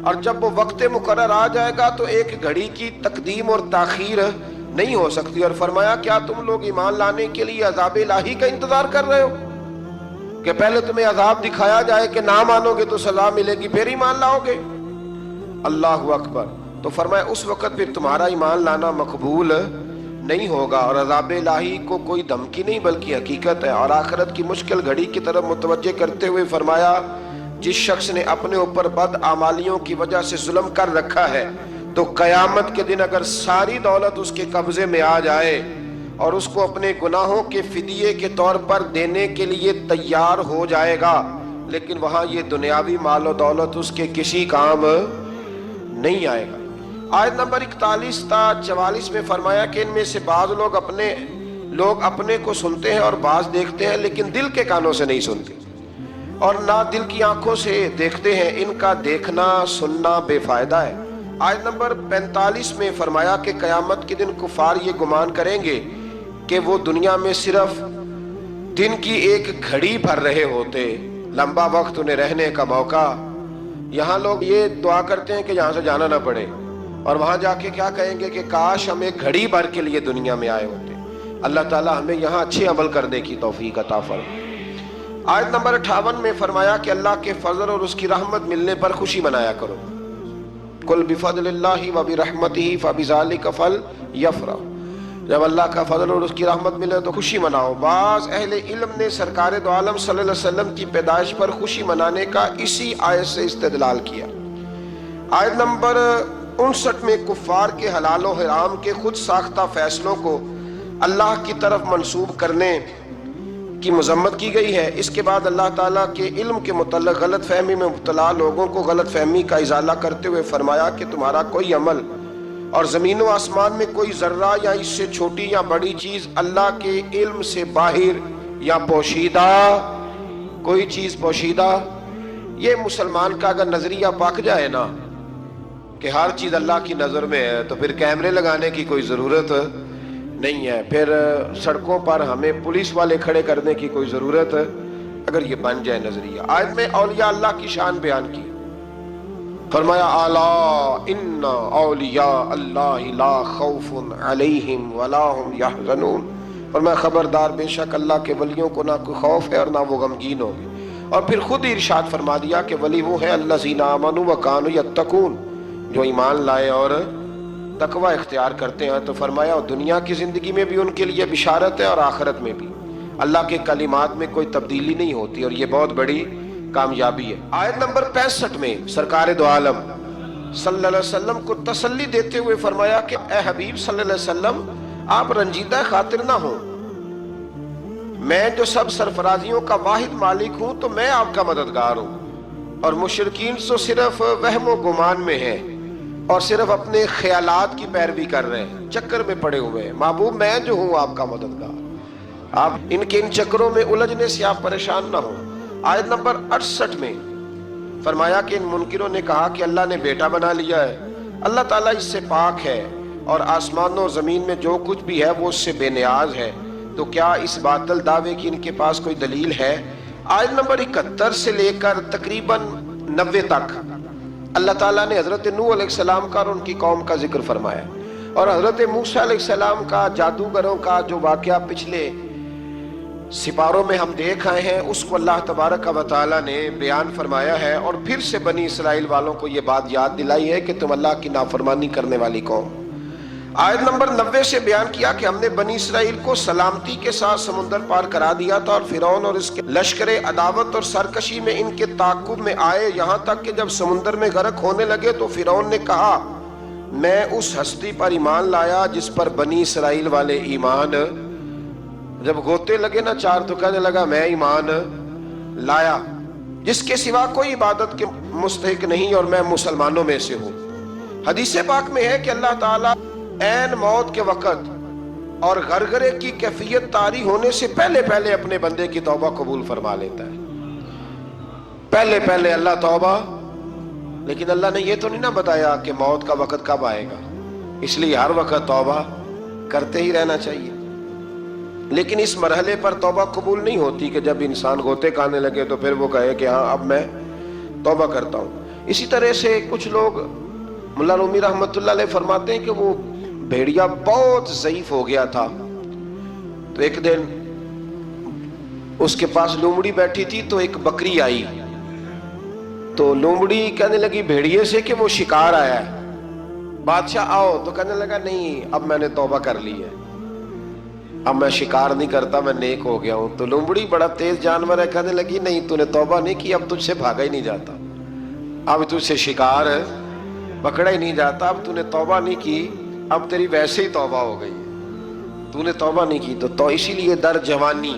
اور جب وہ وقت مقرر آ جائے گا تو ایک گھڑی کی تقدیم اور تاخیر نہیں ہو سکتی. اور فرمایا کیا تم لوگ ایمان لانے کے لیے عذاب الہی کا انتظار کر رہے ہو کہ پہلے تمہیں عذاب دکھایا جائے کہ نہ مانو گے تو سزا ملے گی پھر ایمان لاؤ گے؟ اللہ اکبر. تو فرمایا اس وقت پھر تمہارا ایمان لانا مقبول نہیں ہوگا اور عذاب الہی کو کوئی دھمکی نہیں بلکہ حقیقت ہے. اور آخرت کی مشکل گھڑی کی طرف متوجہ کرتے ہوئے فرمایا جس شخص نے اپنے اوپر بد اعمالیوں کی وجہ سے ظلم کر رکھا ہے تو قیامت کے دن اگر ساری دولت اس کے قبضے میں آ جائے اور اس کو اپنے گناہوں کے فدیے کے طور پر دینے کے لیے تیار ہو جائے گا، لیکن وہاں یہ دنیاوی مال و دولت اس کے کسی کام نہیں آئے گا. آیت نمبر 41 تا 44 میں فرمایا کہ ان میں سے بعض لوگ اپنے کو سنتے ہیں اور بعض دیکھتے ہیں لیکن دل کے کانوں سے نہیں سنتے اور نہ دل کی آنکھوں سے دیکھتے ہیں. ان کا دیکھنا سننا بے فائدہ ہے. آیت نمبر 45 میں فرمایا کہ قیامت کے دن کفار یہ گمان کریں گے کہ وہ دنیا میں صرف دن کی ایک گھڑی بھر رہے ہوتے، لمبا وقت انہیں رہنے کا موقع. یہاں لوگ یہ دعا کرتے ہیں کہ یہاں سے جانا نہ پڑے اور وہاں جا کے کیا کہیں گے کہ کاش ہم ایک گھڑی بھر کے لیے دنیا میں آئے ہوتے. اللہ تعالیٰ ہمیں یہاں اچھے عمل کرنے کی توفیق عطا فرمائے. آیت نمبر 58 میں فرمایا کہ اللہ کے فضل اور اس کی رحمت ملنے پر خوشی منایا کرو. قل بفضل اللہ وبرحمتہ فبذلک فلیفرحوا. جب اللہ کا فضل اور اس کی رحمت ملے تو خوشی مناؤ. بعض اہل علم نے سرکار دو عالم صلی اللہ علیہ وسلم کی پیدائش پر خوشی منانے کا اسی آیت سے استدلال کیا. آیت نمبر 59 میں کفار کے حلال و حرام کے خود ساختہ فیصلوں کو اللہ کی طرف منسوب کرنے کی مذمت کی گئی ہے. اس کے بعد اللہ تعالیٰ کے علم کے متعلق غلط فہمی میں مبتلا لوگوں کو غلط فہمی کا ازالہ کرتے ہوئے فرمایا کہ تمہارا کوئی عمل اور زمین و آسمان میں کوئی ذرہ یا اس سے چھوٹی یا بڑی چیز اللہ کے علم سے باہر یا پوشیدہ کوئی چیز پوشیدہ. یہ مسلمان کا اگر نظریہ پاک جائے نا کہ ہر چیز اللہ کی نظر میں ہے تو پھر کیمرے لگانے کی کوئی ضرورت نہیں ہے، پھر سڑکوں پر ہمیں پولیس والے کھڑے کرنے کی کوئی ضرورت اگر یہ بن جائے نظریہ. آیت میں اولیاء اللہ کی شان بیان کی. فرمایا الا ان اولیاء اللہ لا خوف علیہم ولا هم يحزنون. فرمایا خبردار بے شک اللہ کے ولیوں کو نہ کوئی خوف ہے اور نہ وہ غمگین ہوں گے. اور پھر خود ہی ارشاد فرما دیا کہ ولی وہ ہے الذین آمنوا وکانوا یتقون، جو ایمان لائے اور تقوی اختیار کرتے ہیں. تو فرمایا دنیا کی زندگی میں بھی ان کے لیے بشارت ہے اور آخرت میں بھی. اللہ کے کلمات میں کوئی تبدیلی نہیں ہوتی، اور یہ بہت بڑی کامیابی ہے۔ آیت نمبر 65 میں سرکار دو عالم صلی اللہ علیہ وسلم کو تسلی دیتے ہوئے فرمایا کہ اے حبیب صلی اللہ علیہ وسلم، آپ رنجیدہ خاطر نہ ہوں، میں جو سب سرفرازیوں کا واحد مالک ہوں تو میں آپ کا مددگار ہوں، اور مشرکین تو صرف وہم و گمان میں ہیں اور صرف اپنے خیالات کی پیروی کر رہے ہیں، چکر میں پڑے ہوئے ہیں۔ محبوب میں جو ہوں آپ کا مددگار، آپ ان کے ان چکروں میں الجھنے سے آپ پریشان نہ ہوں۔ آیت نمبر 68 میں فرمایا کہ ان منکروں نے کہا کہ اللہ نے بیٹا بنا لیا ہے، اللہ تعالیٰ اس سے پاک ہے، اور آسمانوں اور زمین میں جو کچھ بھی ہے وہ اس سے بے نیاز ہے، تو کیا اس باطل دعوے کی ان کے پاس کوئی دلیل ہے؟ آیت نمبر 71 سے لے کر تقریباً 90 تک اللہ تعالیٰ نے حضرت نوح علیہ السلام کا اور ان کی قوم کا ذکر فرمایا، اور حضرت موسیٰ علیہ السلام کا جادوگروں کا جو واقعہ پچھلے سپاروں میں ہم دیکھ آئے ہیں اس کو اللہ تبارک و تعالیٰ نے بیان فرمایا ہے، اور پھر سے بنی اسرائیل والوں کو یہ بات یاد دلائی ہے کہ تم اللہ کی نافرمانی کرنے والی قوم۔ آیت نمبر 90 سے بیان کیا کہ ہم نے بنی اسرائیل کو سلامتی کے ساتھ سمندر پار کرا دیا تھا، اور فرعون اور اس کے لشکر عداوت اور سرکشی میں ان کے تعاقب میں آئے، یہاں تک کہ جب سمندر میں غرق ہونے لگے تو فرعون نے کہا میں اس ہستی پر ایمان لایا جس پر بنی اسرائیل والے ایمان، جب غوطے لگے نا چار تو کہنے لگا میں ایمان لایا، جس کے سوا کوئی عبادت کے مستحق نہیں، اور میں مسلمانوں میں سے ہوں۔ حدیث پاک میں ہے کہ اللہ تعالیٰ عین موت کے وقت اور غرغرے کی کیفیت طاری ہونے سے پہلے پہلے اپنے بندے کی توبہ قبول فرما لیتا ہے، پہلے پہلے اللہ توبہ، لیکن اللہ نے یہ تو نہیں نہ بتایا کہ موت کا وقت کب آئے گا، اس لیے ہر وقت توبہ کرتے ہی رہنا چاہیے۔ لیکن اس مرحلے پر توبہ قبول نہیں ہوتی کہ جب انسان غوطے کھانے لگے تو پھر وہ کہے کہ ہاں اب میں توبہ کرتا ہوں۔ اسی طرح سے کچھ لوگ، ملا رومی رحمت اللہ علیہ فرماتے ہیں کہ وہ بھیڑیا بہت ضعیف ہو گیا تھا، تو ایک دن اس کے پاس لومڑی بیٹھی تھی تو ایک بکری آئی، تو لومڑی کہنے لگی بھیڑیے سے کہ وہ شکار آیا ہے، بادشاہ آؤ، تو کہنے لگا نہیں اب میں نے توبہ کر لی ہے، اب میں شکار نہیں کرتا، میں نیک ہو گیا ہوں۔ تو لومڑی بڑا تیز جانور ہے، کہنے لگی نہیں تو نے توبہ نہیں کی، اب تجھ سے بھاگا ہی نہیں جاتا، اب تجھ سے شکار پکڑا ہی نہیں جاتا، اب تو نے توبہ نہیں کی، اب تیری ویسے ہی توبہ ہو گئی، تو نے توبہ نہیں کی تو اسی لیے در جوانی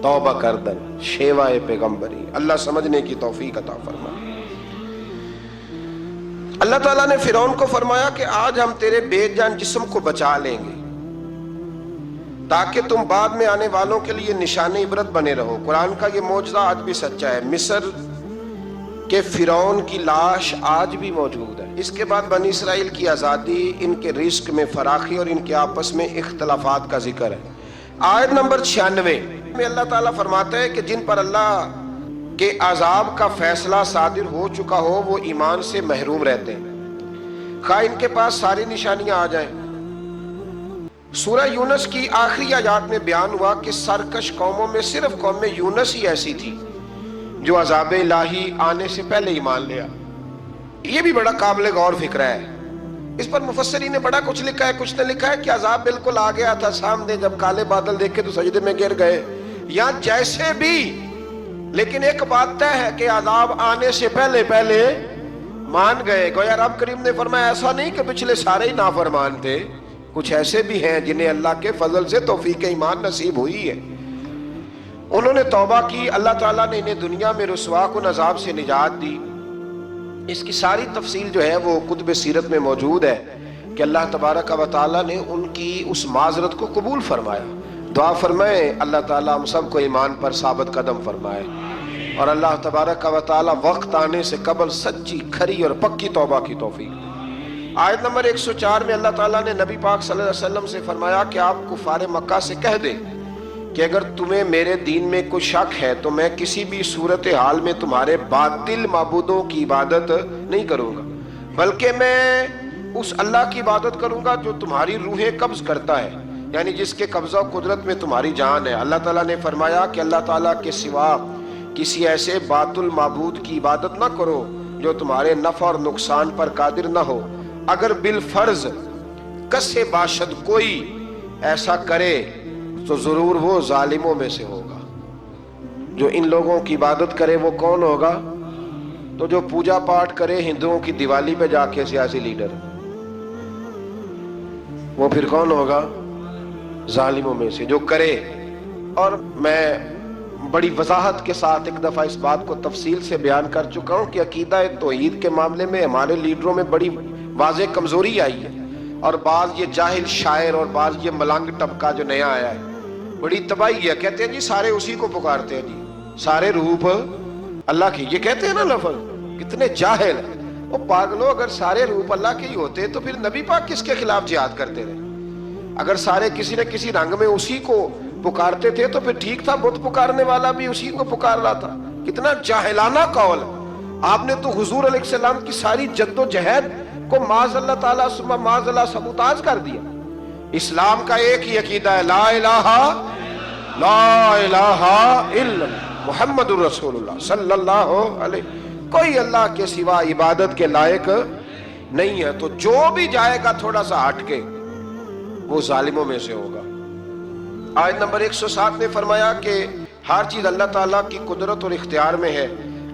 توبہ کردن شیوائے پیغمبری۔ اللہ سمجھنے کی توفیق عطا فرمائے۔ اللہ تعالیٰ نے فرعون کو فرمایا کہ آج ہم تیرے بے جان جسم کو بچا لیں گے تاکہ تم بعد میں آنے والوں کے لیے نشان عبرت بنے رہو۔ قرآن کا یہ معجزہ آج بھی سچا ہے، مصر کہ فرعون کی لاش آج بھی موجود ہے۔ اس کے بعد بنی اسرائیل کی آزادی، ان کے رزق میں فراخی اور ان کے آپس میں اختلافات کا ذکر ہے۔ آیت نمبر 96 میں اللہ تعالیٰ فرماتا ہے کہ جن پر اللہ کے عذاب کا فیصلہ صادر ہو چکا ہو وہ ایمان سے محروم رہتے ہیں، خواہ ان کے پاس ساری نشانیاں آ جائیں۔ سورہ یونس کی آخری آیات میں بیان ہوا کہ سرکش قوموں میں صرف قوم یونس ہی ایسی تھی جو عذاب الہی آنے سے پہلے ایمان لیا۔ یہ بھی بڑا قابل غور فکر ہے، اس پر مفسرین نے بڑا کچھ لکھا ہے۔ کچھ نے لکھا ہے کہ عذاب بالکل آ گیا تھا سامنے، جب کالے بادل دیکھے تو سجدے میں گر گئے، یا جیسے بھی، لیکن ایک بات طے ہے کہ عذاب آنے سے پہلے پہلے مان گئے۔ گویا رب کریم نے فرمایا ایسا نہیں کہ پچھلے سارے ہی نافرمان تھے، کچھ ایسے بھی ہیں جنہیں اللہ کے فضل سے توفیق ایمان نصیب ہوئی ہے، انہوں نے توبہ کی، اللہ تعالیٰ نے انہیں دنیا میں رسوا کن عذاب سے نجات دی۔ اس کی ساری تفصیل جو ہے وہ کتب سیرت میں موجود ہے کہ اللہ تبارک و تعالیٰ نے ان کی اس معذرت کو قبول فرمایا۔ دعا فرمائیں اللہ تعالیٰ ہم سب کو ایمان پر ثابت قدم فرمائے، اور اللہ تبارک و تعالیٰ وقت آنے سے قبل سچی کھری اور پکی توبہ کی توفیق۔ آیت نمبر 104 میں اللہ تعالیٰ نے نبی پاک صلی اللہ علیہ وسلم سے فرمایا کہ آپ کفار مکہ سے کہہ دیں کہ اگر تمہیں میرے دین میں کوئی شک ہے تو میں کسی بھی صورتحال میں تمہارے باطل معبودوں کی عبادت نہیں کروں گا، بلکہ میں اس اللہ کی عبادت کروں گا جو تمہاری روحیں قبض کرتا ہے، یعنی جس کے قبضہ و قدرت میں تمہاری جان ہے۔ اللہ تعالیٰ نے فرمایا کہ اللہ تعالیٰ کے سوا کسی ایسے باطل معبود کی عبادت نہ کرو جو تمہارے نفع اور نقصان پر قادر نہ ہو، اگر بالفرض کسے باشد کوئی ایسا کرے تو ضرور وہ ظالموں میں سے ہوگا۔ جو ان لوگوں کی عبادت کرے وہ کون ہوگا؟ تو جو پوجا پاٹ کرے ہندوؤں کی دیوالی پہ جا کے سیاسی لیڈر، وہ پھر کون ہوگا؟ ظالموں میں سے جو کرے۔ اور میں بڑی وضاحت کے ساتھ ایک دفعہ اس بات کو تفصیل سے بیان کر چکا ہوں کہ عقیدہ توحید کے معاملے میں ہمارے لیڈروں میں بڑی واضح کمزوری آئی ہے، اور بعض یہ جاہل شاعر اور بعض یہ ملنگ طبقہ جو نیا آیا ہے بڑی تباہی ہے۔ کہتے ہیں جی سارے اسی کو پکارتے ہیں، جی سارے روپ اللہ کی، یہ کہتے ہیں نا لفظ، کتنے جاہل ہیں وہ پاگلوں۔ اگر سارے روپ اللہ کے ہی ہوتے تو پھر نبی پاک کس کے خلاف جہاد کرتے رہے؟ اگر سارے کسی نہ کسی رنگ میں اسی کو پکارتے تھے تو پھر ٹھیک تھا، بت پکارنے والا بھی اسی کو پکار رہا تھا۔ کتنا جاہلانہ قول ہے۔ آپ نے تو حضور علیہ السلام کی ساری جد و جہد کو معاذ اللہ تعالیٰ ثم معاذ اللہ سبوتاژ کر دیا۔ اسلام کا ایک ہی عقیدہ ہے، لا الہ الا محمد الرسول اللہ صلی اللہ علیہ، کوئی اللہ کے سوا عبادت کے لائق نہیں ہے۔ تو جو بھی جائے گا تھوڑا سا ہٹ کے وہ ظالموں میں سے ہوگا۔ آیت نمبر 107 نے فرمایا کہ ہر چیز اللہ تعالیٰ کی قدرت اور اختیار میں ہے،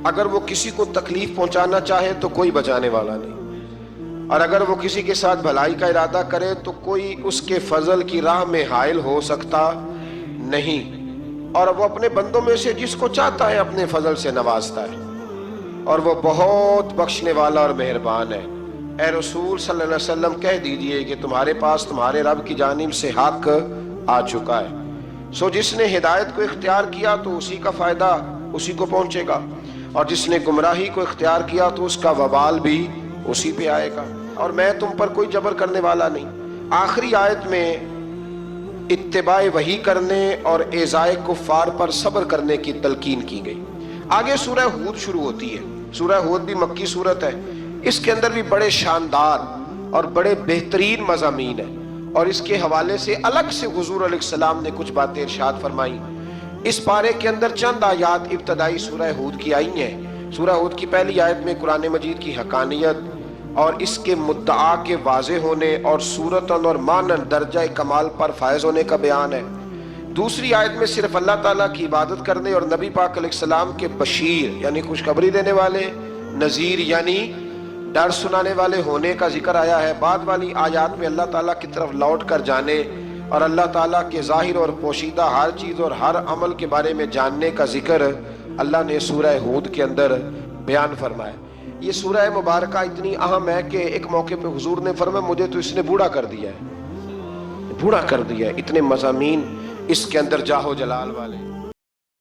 اگر وہ کسی کو تکلیف پہنچانا چاہے تو کوئی بچانے والا نہیں، اور اگر وہ کسی کے ساتھ بھلائی کا ارادہ کرے تو کوئی اس کے فضل کی راہ میں حائل ہو سکتا نہیں، اور وہ اپنے بندوں میں سے جس کو چاہتا ہے اپنے فضل سے نوازتا ہے، اور وہ بہت بخشنے والا اور مہربان ہے۔ اے رسول صلی اللہ علیہ وسلم کہہ دیجئے کہ تمہارے پاس تمہارے رب کی جانب سے حق آ چکا ہے، سو جس نے ہدایت کو اختیار کیا تو اسی کا فائدہ اسی کو پہنچے گا، اور جس نے گمراہی کو اختیار کیا تو اس کا وبال بھی اسی پہ آئے گا، اور میں تم پر کوئی جبر کرنے والا نہیں۔ آخری آیت میں اتباع وحی کرنے اور ایذائے کفار پر صبر کرنے کی تلقین کی گئی۔ آگے سورہ ہود شروع ہوتی ہے۔ سورہ ہود بھی مکی سورت ہے، اس کے اندر بھی بڑے شاندار اور بڑے بہترین مضامین ہیں، اور اس کے حوالے سے الگ سے حضور علیہ السلام نے کچھ باتیں ارشاد فرمائی۔ اس پارے کے اندر چند آیات ابتدائی سورہ ہود کی آئی ہیں۔ سورہ ہود کی پہلی آیت میں قرآن مجید کی حقانیت اور اس کے مدعا کے واضح ہونے اور صورتاً اور معنن درجہ کمال پر فائز ہونے کا بیان ہے۔ دوسری آیت میں صرف اللہ تعالیٰ کی عبادت کرنے اور نبی پاک علیہ السلام کے بشیر یعنی خوشخبری دینے والے، نذیر یعنی ڈر سنانے والے ہونے کا ذکر آیا ہے۔ بعد والی آیات میں اللہ تعالیٰ کی طرف لوٹ کر جانے اور اللہ تعالیٰ کے ظاہر اور پوشیدہ ہر چیز اور ہر عمل کے بارے میں جاننے کا ذکر اللہ نے سورہ ہود کے اندر بیان فرمایا۔ یہ سورہ مبارکہ اتنی اہم ہے کہ ایک موقع پہ حضور نے فرمایا مجھے تو اس نے بوڑھا کر دیا ہے، بوڑھا کر دیا ہے، اتنے مضامین اس کے اندر جاہ و جلال والے۔